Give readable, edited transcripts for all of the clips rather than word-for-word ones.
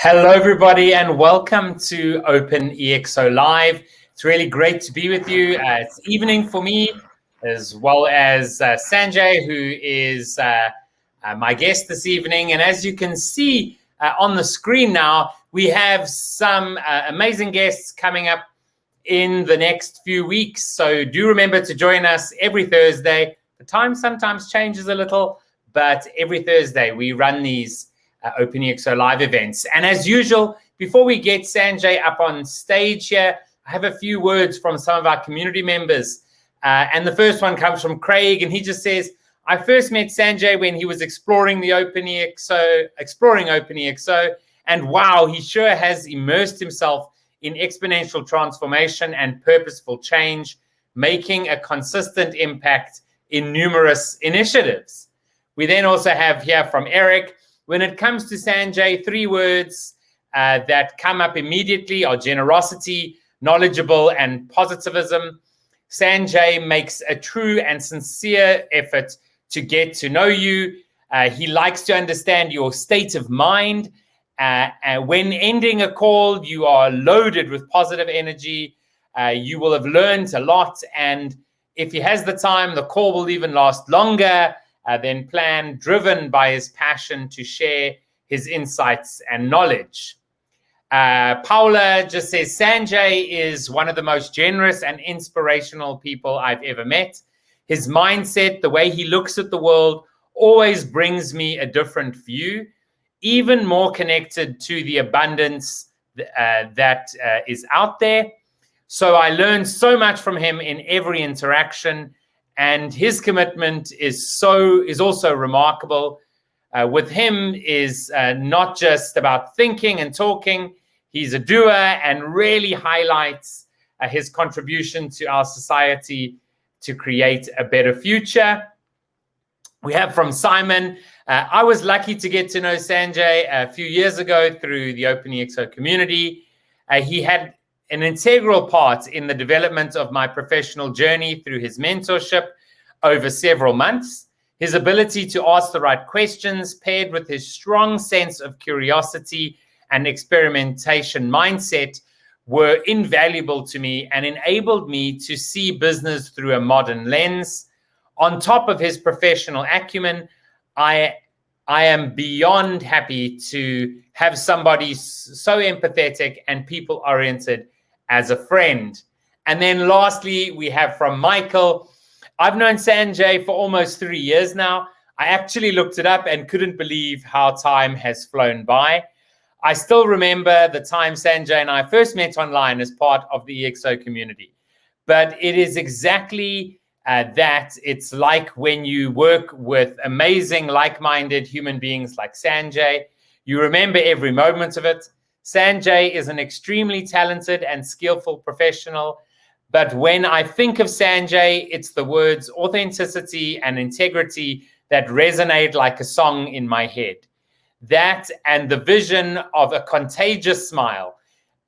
Hello, everybody, and welcome to OpenExO Live. It's really great to be with you. It's evening for me, as well as Sanjay, who is my guest this evening. And as you can see on the screen now, we have some amazing guests coming up in the next few weeks. So do remember to join us every Thursday. The time sometimes changes a little, but every Thursday we run these OpenExO live events. And as usual, before we get Sanjay up on stage here, I have a few words from some of our community members. And the first one comes from Craig, and he just says, I first met Sanjay when he was exploring OpenExO, and wow, he sure has immersed himself in exponential transformation and purposeful change, making a consistent impact in numerous initiatives. We then also have here from Eric, when it comes to Sanjay, 3 words that come up immediately are generosity, knowledgeable, and positivism. Sanjay makes a true and sincere effort to get to know you. He likes to understand your state of mind. When ending a call, you are loaded with positive energy. You will have learned a lot. And if he has the time, the call will even last longer than planned, driven by his passion to share his insights and knowledge. Paula just says, Sanjay is one of the most generous and inspirational people I've ever met. His mindset, the way he looks at the world, always brings me a different view, even more connected to the abundance that is out there. So I learned so much from him in every interaction, and his commitment is also remarkable. With him is not just about thinking and talking. He's a doer and really highlights his contribution to our society to create a better future. We have from Simon, I was lucky to get to know Sanjay a few years ago through the OpenExO community. He had an integral part in the development of my professional journey through his mentorship over several months. His ability to ask the right questions, paired with his strong sense of curiosity and experimentation mindset, were invaluable to me and enabled me to see business through a modern lens. On top of his professional acumen, I am beyond happy to have somebody so empathetic and people-oriented as a friend. And then lastly, we have from Michael, I've known Sanjay for almost 3 years now. I actually looked it up and couldn't believe how time has flown by. I still remember the time Sanjay and I first met online as part of the EXO community. But it is exactly that. It's like when you work with amazing, like-minded human beings like Sanjay, you remember every moment of it. Sanjay is an extremely talented and skillful professional. But when I think of Sanjay, it's the words authenticity and integrity that resonate like a song in my head. That and the vision of a contagious smile.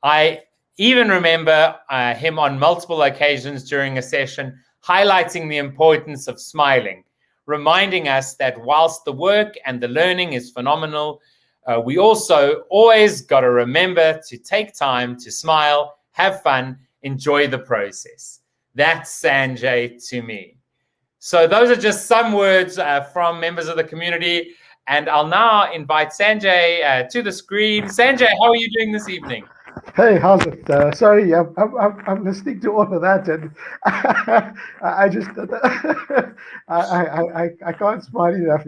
I even remember him on multiple occasions during a session highlighting the importance of smiling, reminding us that whilst the work and the learning is phenomenal, we also always got to remember to take time to smile, have fun, enjoy the process. That's Sanjay to me. So those are just some words from members of the community. And I'll now invite Sanjay to the screen. Sanjay, how are you doing this evening? Hey, how's it? Sorry, I'm listening to all of that, and I just I can't smile enough.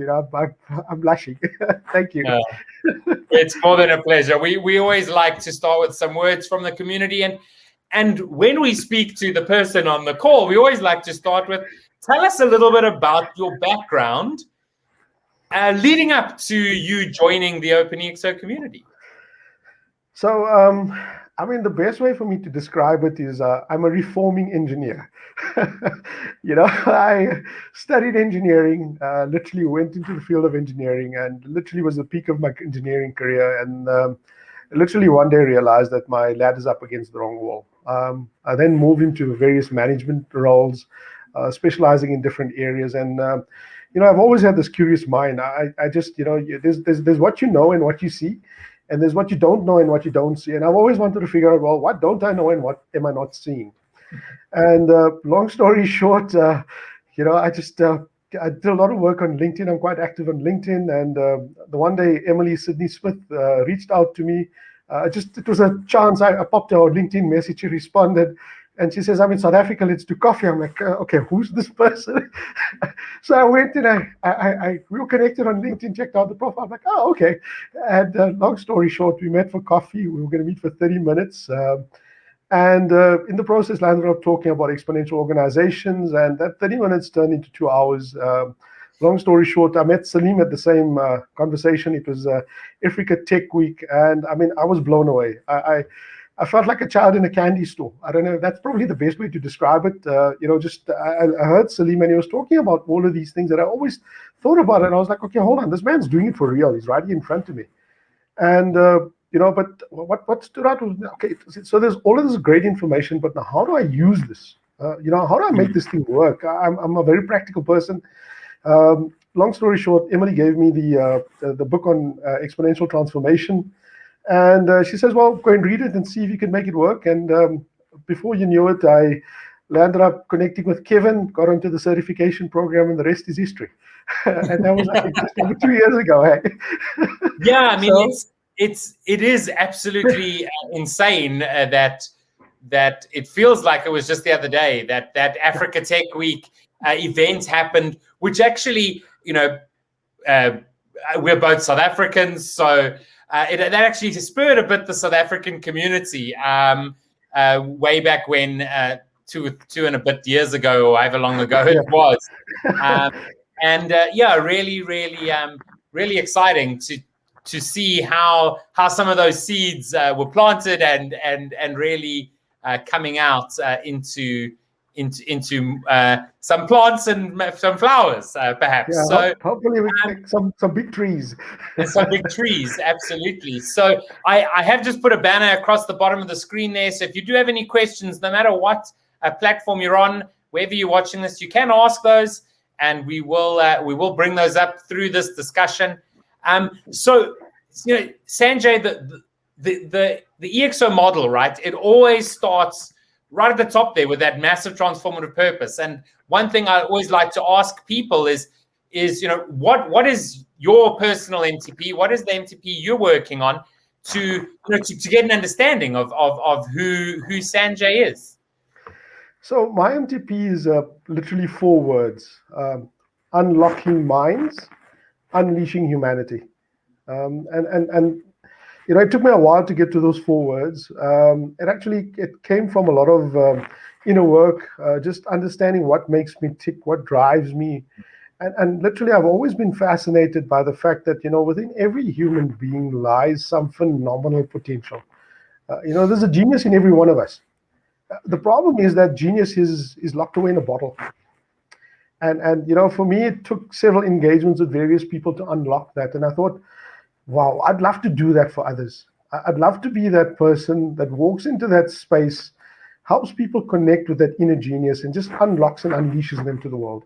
I'm blushing. Thank you. It's more than a pleasure. We always like to start with some words from the community, and when we speak to the person on the call, we always like to start with, tell us a little bit about your background leading up to you joining the OpenExO community. So, the best way for me to describe it is I'm a reforming engineer. I studied engineering, literally went into the field of engineering, and literally was the peak of my engineering career. And literally one day realized that my ladder's up against the wrong wall. I then moved into various management roles, specializing in different areas. And I've always had this curious mind. I just, there's what you know and what you see. And there's what you don't know and what you don't see. And I've always wanted to figure out, well, what don't I know and what am I not seeing? And long story short, I did a lot of work on LinkedIn. I'm quite active on LinkedIn. And the one day, Emily Sidney Smith reached out to me. It was a chance. I popped her LinkedIn message. She responded. And she says, I'm in South Africa, let's do coffee. I'm like, okay, who's this person? So I went and we were connected on LinkedIn, checked out the profile. I'm like, oh, okay. And long story short, we met for coffee. We were going to meet for 30 minutes. And in the process, landed up talking about exponential organizations. And that 30 minutes turned into 2 hours. Long story short, I met Salim at the same conversation. It was Africa Tech Week. And I mean, I was blown away. I felt like a child in a candy store. I don't know. That's probably the best way to describe it. I heard Salim and he was talking about all of these things that I always thought about. And I was like, okay, hold on. This man's doing it for real. He's right in front of me. And, but what stood out was, okay, so there's all of this great information, but now how do I use this? How do I make this thing work? I'm a very practical person. Long story short, Emily gave me the book on exponential transformation. And she says, well, go and read it and see if you can make it work. And before you knew it, I landed up connecting with Kevin, got into the certification program, and the rest is history. And that was, I think, just over 2 years ago. Hey? Yeah, I mean, it is absolutely insane that it feels like it was just the other day that Africa Tech Week event happened, which actually, we're both South Africans, so that actually spurred a bit the South African community way back when, two and a bit years ago, or however long ago it was. Really exciting to see how some of those seeds were planted and really coming out into some plants and some flowers, perhaps. Yeah, so hopefully we can make some big trees. Some big trees, absolutely. So I have just put a banner across the bottom of the screen there. So if you do have any questions, no matter what platform you're on, wherever you're watching this, you can ask those, and we will bring those up through this discussion. So Sanjay, the EXO model, right? It always starts right at the top there with that massive transformative purpose. And one thing I always like to ask people is what is your personal MTP? What is the MTP you're working on to get an understanding of who Sanjay is? So my MTP is literally 4 words: unlocking minds, unleashing humanity. It took me a while to get to those 4 words. It came from a lot of inner work, just understanding what makes me tick, what drives me. And literally, I've always been fascinated by the fact that, within every human being lies some phenomenal potential. There's a genius in every one of us. The problem is that genius is locked away in a bottle. And for me, it took several engagements with various people to unlock that. And I thought, wow, I'd love to do that for others. I'd love to be that person that walks into that space, helps people connect with that inner genius, and just unlocks and unleashes them to the world.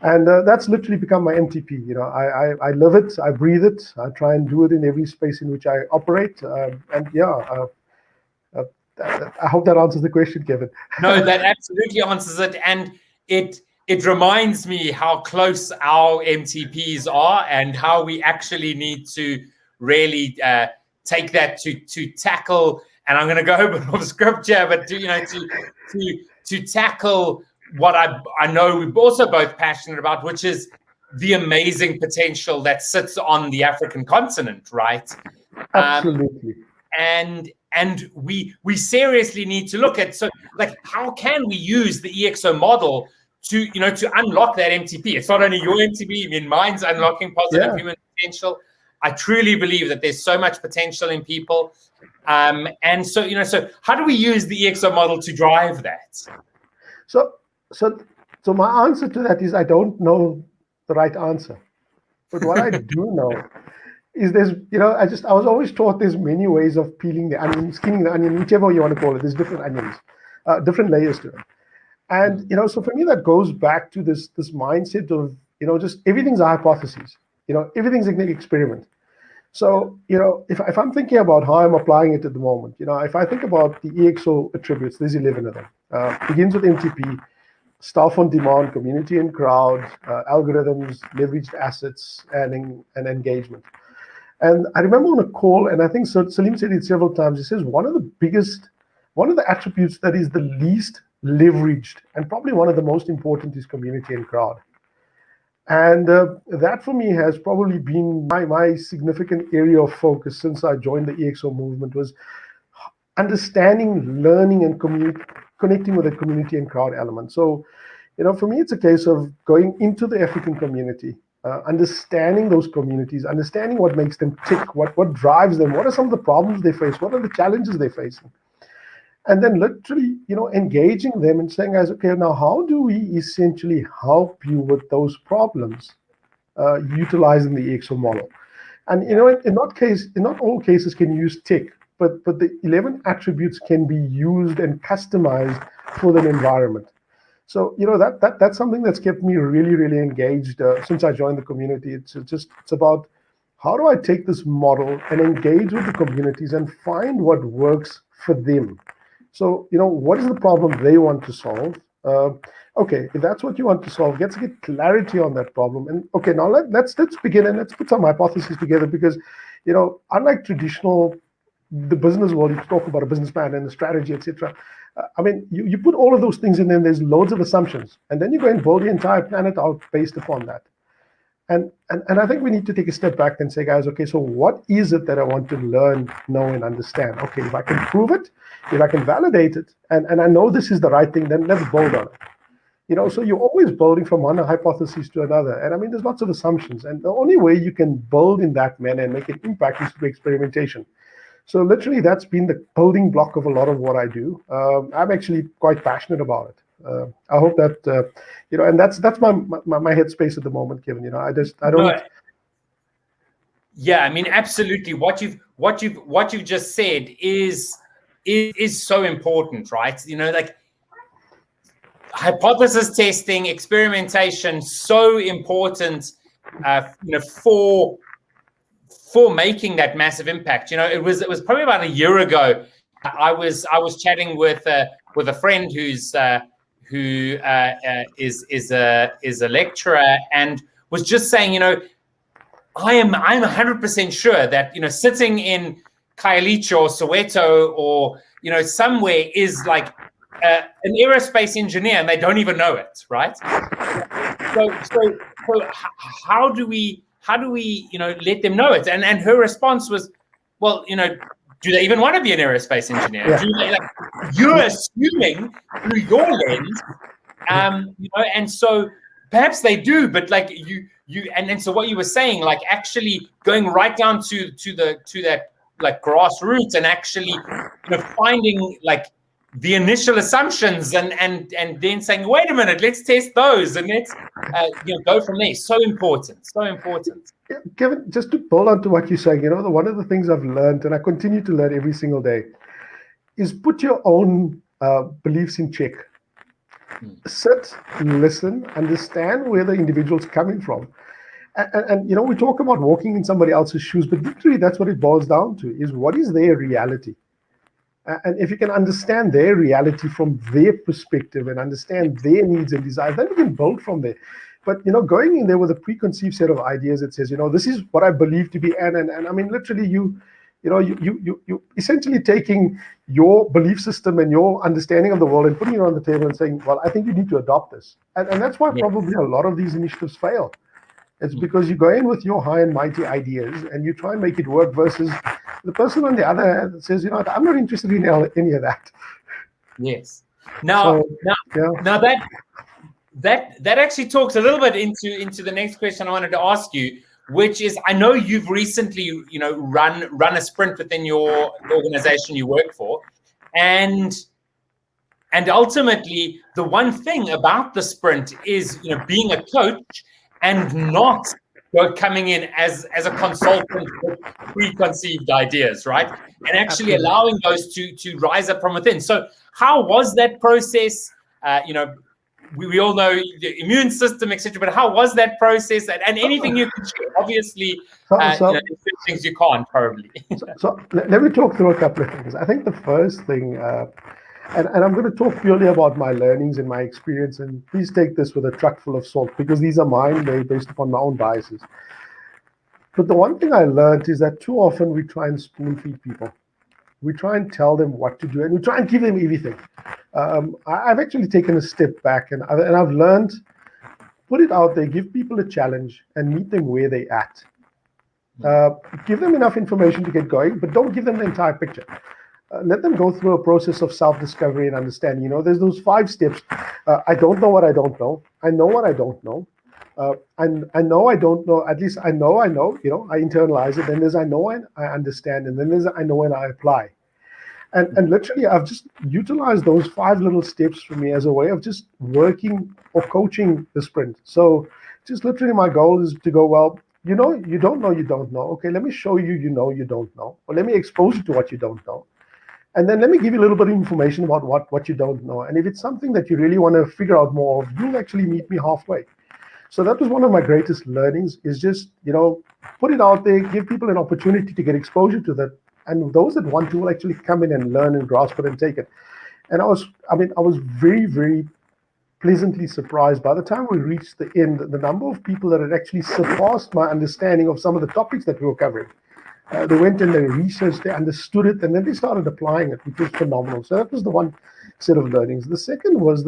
And that's literally become my MTP. I live it, I breathe it, I try and do it in every space in which I operate. I hope that answers the question, Kevin. No, that absolutely answers it. And it reminds me how close our MTPs are and how we actually need to really take that to tackle. And I'm going to go a bit off script here, but to tackle what I know we're also both passionate about, which is the amazing potential that sits on the African continent, right? Absolutely. And we seriously need to look at, so like, how can we use the EXO model to unlock that MTP? It's not only your MTP, I mean, mine's unlocking positive human potential. I truly believe that there's so much potential in people. And so how do we use the EXO model to drive that? So my answer to that is I don't know the right answer. But what I do know is I was always taught there's many ways of peeling the onion, skinning the onion, whichever you want to call it. There's different onions, different layers to it. And, so for me, that goes back to this mindset of, just everything's a hypothesis, everything's an experiment. So, if I'm thinking about how I'm applying it at the moment, if I think about the EXO attributes, there's 11 of them. Begins with MTP, staff on demand, community and crowd, algorithms, leveraged assets, and engagement. And I remember on a call, and I think Salim said it several times, he says one of the attributes that is the least leveraged and probably one of the most important is community and crowd. And that for me has probably been my significant area of focus since I joined the EXO movement, was understanding, learning, and connecting with the community and crowd element. So, for me, it's a case of going into the African community, understanding those communities, understanding what makes them tick, what drives them, what are some of the problems they face, what are the challenges they're facing. And then literally, engaging them and saying, guys, okay, now how do we essentially help you with those problems, utilizing the EXO model? And in not all cases can you use tick, but the 11 attributes can be used and customized for the environment. So that's something that's kept me really, really engaged since I joined the community. It's about how do I take this model and engage with the communities and find what works for them. So, what is the problem they want to solve? Okay, if that's what you want to solve, let's get clarity on that problem. And okay, now let's begin and let's put some hypotheses together, because, unlike the business world, you talk about a business plan and a strategy, etc. I mean, you put all of those things in, and there's loads of assumptions, and then you go and build the entire planet out based upon that. And I think we need to take a step back and say, guys, okay, so what is it that I want to learn, know, and understand? Okay, if I can prove it, if I can validate it, and I know this is the right thing, then let's build on it. So you're always building from one hypothesis to another. And I mean, there's lots of assumptions. And the only way you can build in that manner and make an impact is through experimentation. So literally, that's been the building block of a lot of what I do. I'm actually quite passionate about it. I hope that and that's my headspace at the moment, Kevin. I don't. No, yeah, I mean, absolutely. What you've just said is so important, right? Like hypothesis testing, experimentation, so important. For making that massive impact. It was probably about a year ago. I was chatting with a friend who is a lecturer, and was just saying, I'm 100% sure that sitting in Khayelitsha or Soweto or somewhere is like an aerospace engineer, and they don't even know it, right? So how do we let them know it? And her response was, well, do they even want to be an aerospace engineer? Yeah. You're assuming through your lens, and so perhaps they do, but like and so what you were saying, like actually going right down to that like grassroots and actually finding like the initial assumptions and then saying, wait a minute, let's test those and let's go from there. So important. Yeah, Kevin, just to build on to what you're saying, one of the things I've learned, and I continue to learn every single day, is put your own beliefs in check. Sit, listen, understand where the individual's coming from. And we talk about walking in somebody else's shoes, but literally that's what it boils down to, is what is their reality? And if you can understand their reality from their perspective and understand their needs and desires, then you can build from there. But going in there with a preconceived set of ideas that says, this is what I believe to be, and I mean, literally, you essentially taking your belief system and your understanding of the world and putting it on the table and saying, well, I think you need to adopt this, and that's why probably a lot of these initiatives fail. It's because you go in with your high and mighty ideas and you try and make it work, versus the person on the other hand says, I'm not interested in any of that. Yes. Now that actually talks a little bit into the next question I wanted to ask you, which is, I know you've recently, run a sprint within your organization you work for, and ultimately the one thing about the sprint is, being a coach and not coming in as a consultant with preconceived ideas, right? And actually allowing those to rise up from within. So how was that process? we all know the immune system, etc. But how was that process? And anything you can share. Obviously, things you can't probably. So let me talk through a couple of things. I think the first thing, and I'm going to talk purely about my learnings and my experience, and please take this with a truck full of salt, because these are mine, they're based upon my own biases. But the one thing I learned is that too often we try and spoon feed people. We try and tell them what to do, and we try and give them everything. I've actually taken a step back, and I've learned, put it out there, give people a challenge, and meet them where they're at. Give them enough information to get going, but don't give them the entire picture. Let them go through a process of self-discovery and understanding. There's those 5 steps. I don't know what I don't know. I know what I don't know. And I know I don't know. At least I know. I internalize it. Then there's I know and I understand. And then there's I know and I apply. And literally, I've just utilized those 5 little steps for me as a way of just working or coaching the sprint. So just literally my goal is to go, well, you don't know you don't know. Okay, let me show you you don't know. Or let me expose you to what you don't know. And then let me give you a little bit of information about what you don't know. And if it's something that you really want to figure out more of, you'll actually meet me halfway. So that was one of my greatest learnings, is just, put it out there, give people an opportunity to get exposure to that. And those that want to will actually come in and learn and grasp it and take it. And I was very, very pleasantly surprised by the time we reached the end, the number of people that had actually surpassed my understanding of some of the topics that we were covering. They went and they researched, they understood it, and then they started applying it, which was phenomenal. So that was the one set of learnings. The second was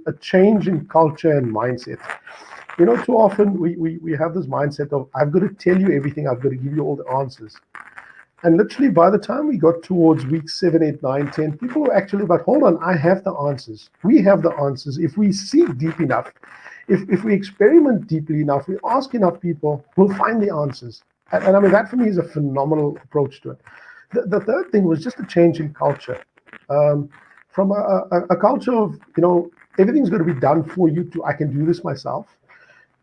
a change in culture and mindset. Too often we have this mindset of, I've got to tell you everything, I've got to give you all the answers. And literally by the time we got towards week 7, 8, 9, 10, people were actually like, hold on, I have the answers. We have the answers. If we seek deep enough, if we experiment deeply enough, we ask enough people, we'll find the answers. And I mean, that for me is a phenomenal approach to it. The third thing was just a change in culture. From a culture of, everything's going to be done for you I can do this myself.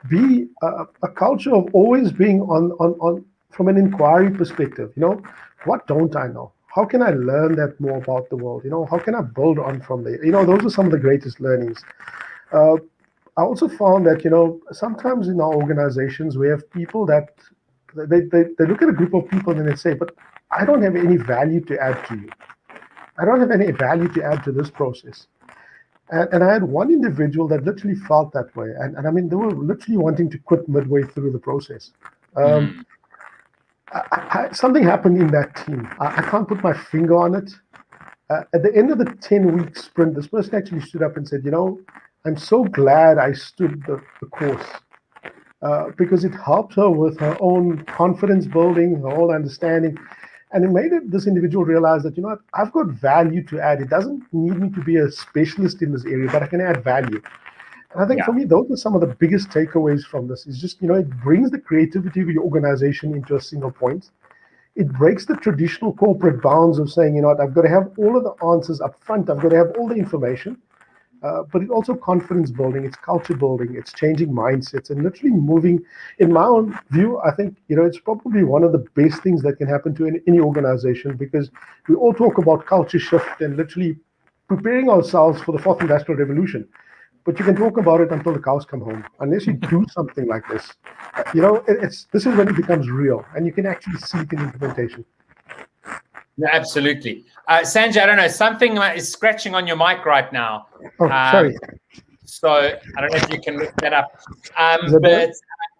Be a culture of always being on from an inquiry perspective. What don't I know? How can I learn that more about the world? How can I build on from there? Those are some of the greatest learnings. I also found that, sometimes in our organizations, we have people that they look at a group of people and they say, but I don't have any value to add to you. I don't have any value to add to this process. And I had one individual that literally felt that way. And I mean, they were literally wanting to quit midway through the process. Something happened in that team. I can't put my finger on it. At the end of the 10-week sprint, this person actually stood up and said, I'm so glad I stood the course. Because it helped her with her own confidence building, her own understanding. And it made this individual realize that, I've got value to add. It doesn't need me to be a specialist in this area, but I can add value. And I think for me, those are some of the biggest takeaways from this. Is just, it brings the creativity of your organization into a single point. It breaks the traditional corporate bounds of saying, I've got to have all of the answers up front. I've got to have all the information. But it's also confidence building, it's culture building, it's changing mindsets and literally moving. In my own view, I think, it's probably one of the best things that can happen to any organization, because we all talk about culture shift and literally preparing ourselves for the 4th Industrial Revolution. But you can talk about it until the cows come home. Unless you do something like this, this is when it becomes real and you can actually see it in implementation. Yeah, absolutely. Sanjay, I don't know, something is scratching on your mic right now. Oh, sorry. So I don't know if you can look that up. But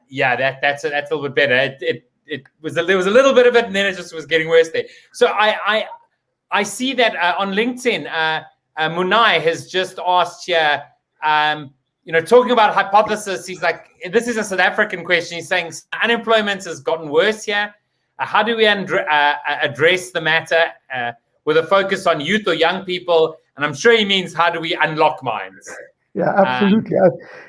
yeah, that's a little bit better. There was a little bit of it, and then it just was getting worse there. So I see that on LinkedIn, Munai has just asked here, talking about hypothesis. He's like, this is a South African question. He's saying unemployment has gotten worse here. How do we address the matter with a focus on youth or young people? And I'm sure he means, how do we unlock minds? Yeah, absolutely.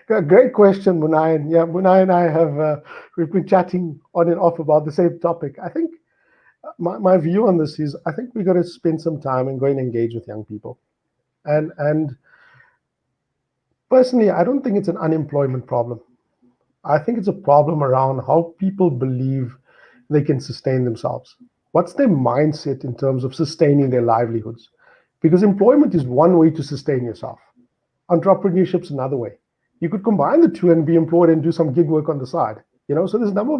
Great question, Munai. And yeah, Munai and I we've been chatting on and off about the same topic. I think my view on this is, I think we got to spend some time and go and engage with young people. And personally, I don't think it's an unemployment problem. I think it's a problem around how people believe they can sustain themselves. What's their mindset in terms of sustaining their livelihoods? Because employment is one way to sustain yourself. Entrepreneurship's another way. You could combine the two and be employed and do some gig work on the side. So there's a number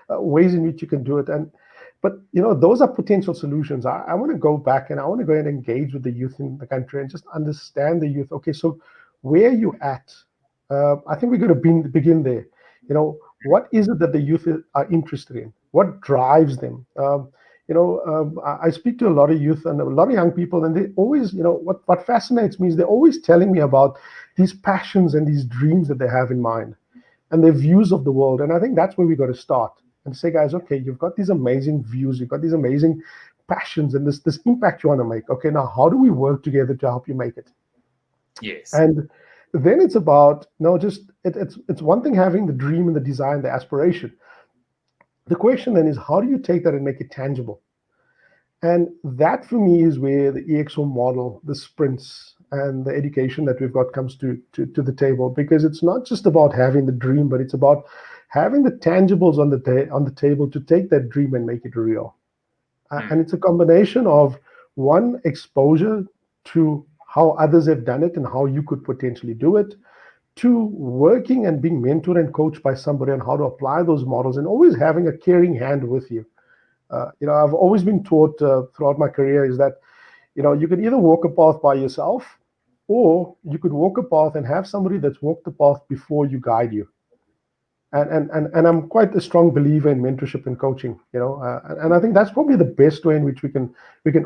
of ways in which you can do it. But those are potential solutions. I want to go back and I want to go and engage with the youth in the country and just understand the youth. Okay, so where are you at? I think we're going to begin there. What is it that the youth are interested in? What drives them? I speak to a lot of youth and a lot of young people, and they always, what fascinates me is they're always telling me about these passions and these dreams that they have in mind and their views of the world. And I think that's where we got to start and say, guys, okay, you've got these amazing views, you've got these amazing passions and this impact you want to make. Okay, now how do we work together to help you make it? Yes. And then it's about, it's one thing having the dream and the design, the aspiration. The question then is, how do you take that and make it tangible? And that for me is where the EXO model, the sprints, and the education that we've got comes to the table, because it's not just about having the dream, but it's about having the tangibles on the table to take that dream and make it real. And it's a combination of, one, exposure to how others have done it and how you could potentially do it. Two, working and being mentored and coached by somebody on how to apply those models, and always having a caring hand with you. I've always been taught throughout my career is that, you can either walk a path by yourself, or you could walk a path and have somebody that's walked the path before you guide you. And I'm quite a strong believer in mentorship and coaching, and I think that's probably the best way in which we can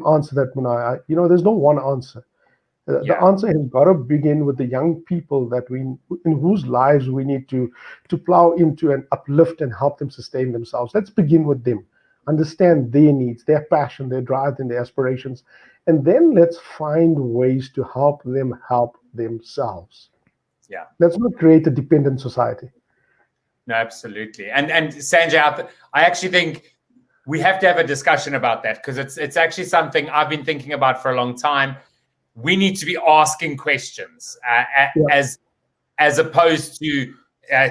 answer that, Bhana. There's no one answer. The answer has got to begin with the young people that in whose lives we need to plow into and uplift and help them sustain themselves. Let's begin with them. Understand their needs, their passion, their drive, and their aspirations. And then let's find ways to help them help themselves. Yeah. Let's not create a dependent society. No, absolutely. And Sanjay, I actually think we have to have a discussion about that, because it's actually something I've been thinking about for a long time. We need to be asking questions as opposed to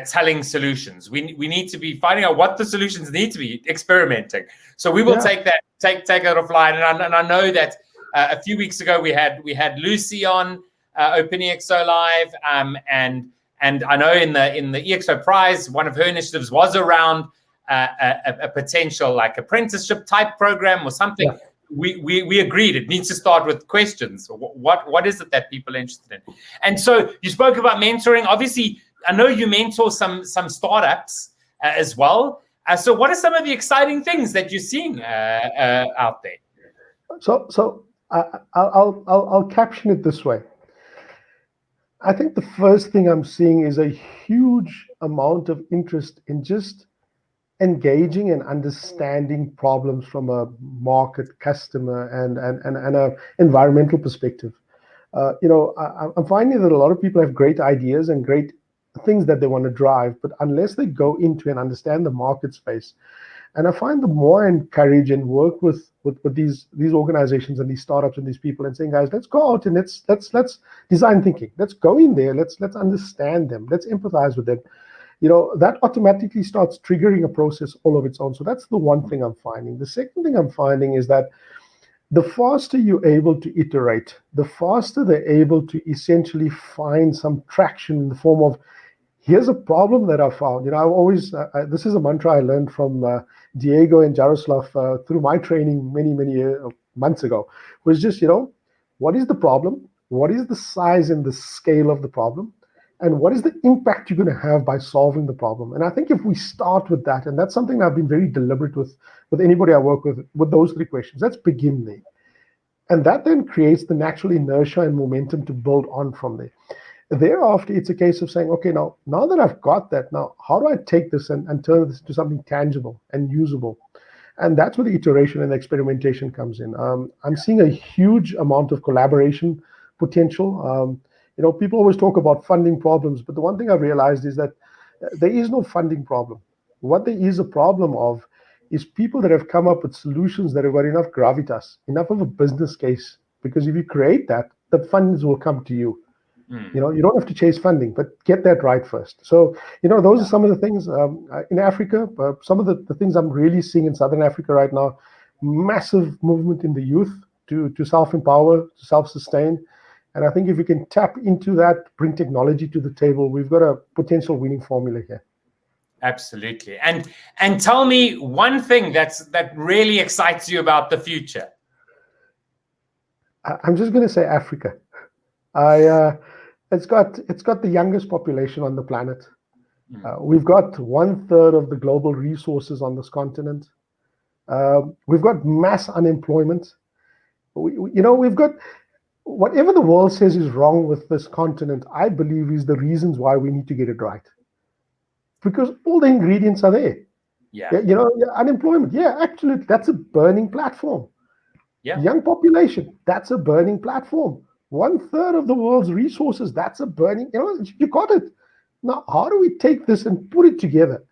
telling solutions. We need to be finding out what the solutions need to be, experimenting. So we will take that offline. And I know that a few weeks ago we had Lucy on OpenExO Live, and I know in the EXO Prize, one of her initiatives was around a potential like apprenticeship type program or something. Yeah. We agreed it needs to start with questions. What is it that people are interested in? And so you spoke about mentoring. Obviously, I know you mentor some startups as well. So what are some of the exciting things that you're seeing out there? So I'll caption it this way. I think the first thing I'm seeing is a huge amount of interest in just engaging and understanding problems from a market, customer, and a environmental perspective. I'm finding that a lot of people have great ideas and great things that they want to drive, but unless they go into and understand the market space, and I find the more I encourage and work with these organizations and these startups and these people and saying, guys, let's go out and let's design thinking. Let's go in there. Let's understand them. Let's empathize with them. That automatically starts triggering a process all of its own. So that's the one thing I'm finding. The second thing I'm finding is that the faster you're able to iterate, the faster they're able to essentially find some traction in the form of, here's a problem that I found. I've always, this is a mantra I learned from Diego and Jaroslav through my training many months ago, was just, what is the problem? What is the size and the scale of the problem? And what is the impact you're going to have by solving the problem? And I think if we start with that, and that's something I've been very deliberate with anybody I work with those three questions, let's begin there. And that then creates the natural inertia and momentum to build on from there. Thereafter, it's a case of saying, okay, now that I've got that, now how do I take this and turn this into something tangible and usable? And that's where the iteration and experimentation comes in. I'm seeing a huge amount of collaboration potential. People always talk about funding problems, but the one thing I've realized is that there is no funding problem. What there is a problem of is people that have come up with solutions that have got enough gravitas, enough of a business case, because if you create that, the funds will come to you. You don't have to chase funding, but get that right first. So, those are some of the things in Africa. Some of the things I'm really seeing in Southern Africa right now, massive movement in the youth to self-empower, to self-sustain. And I think if we can tap into that, bring technology to the table, we've got a potential winning formula here. Absolutely. And tell me one thing that really excites you about the future. I'm just going to say Africa. It's got the youngest population on the planet. We've got 1/3 of the global resources on this continent. We've got mass unemployment. We've got whatever the world says is wrong with this continent, I believe is the reasons why we need to get it right. Because all the ingredients are there. Yeah. Unemployment. Yeah, absolutely. That's a burning platform. Yeah. Young population. That's a burning platform. 1/3 of the world's resources. That's a burning. You got it. Now, how do we take this and put it together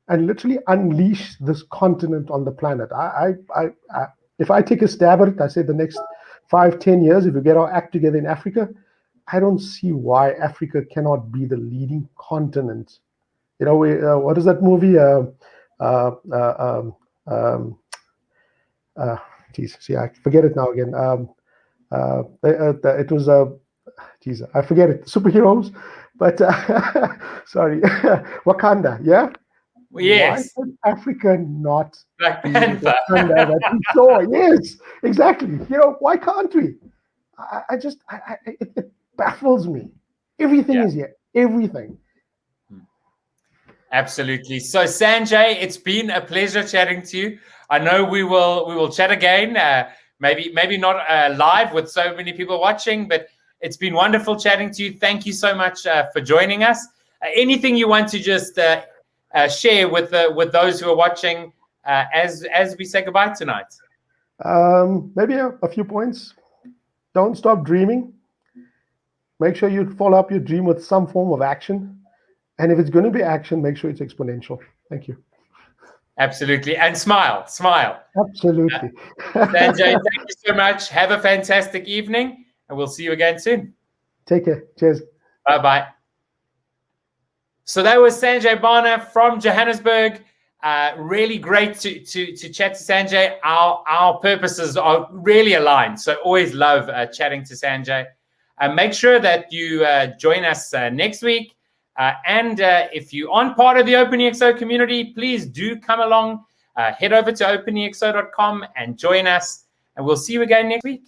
and literally unleash this continent on the planet? If I take a stab at it, I say the next 5-10 years, if we get our act together in Africa, I don't see why Africa cannot be the leading continent. What is that movie? I forget it now again. It was I forget it. Superheroes, but sorry, Wakanda. Yeah. Yes. Why would Africa not Black be Panther. Wakanda that we saw? Yes, exactly. Why can't we? It baffles me. Everything is here. Everything. Absolutely. So Sanjay, it's been a pleasure chatting to you. I know we will chat again. Maybe not live with so many people watching, but it's been wonderful chatting to you. Thank you so much for joining us. Anything you want to just share with those who are watching as we say goodbye tonight? Maybe a few points. Don't stop dreaming. Make sure you follow up your dream with some form of action. And if it's going to be action, make sure it's exponential. Thank you. Absolutely. And smile. Absolutely. Sanjay, thank you so much. Have a fantastic evening, and we'll see you again soon. Take care. Cheers. Bye-bye. So that was Sanjay Bhana from Johannesburg. Really great to chat to Sanjay. Our purposes are really aligned, so always love chatting to Sanjay. Make sure that you join us next week. And if you aren't part of the OpenExO community, please do come along. Head over to openexo.com and join us. And we'll see you again next week.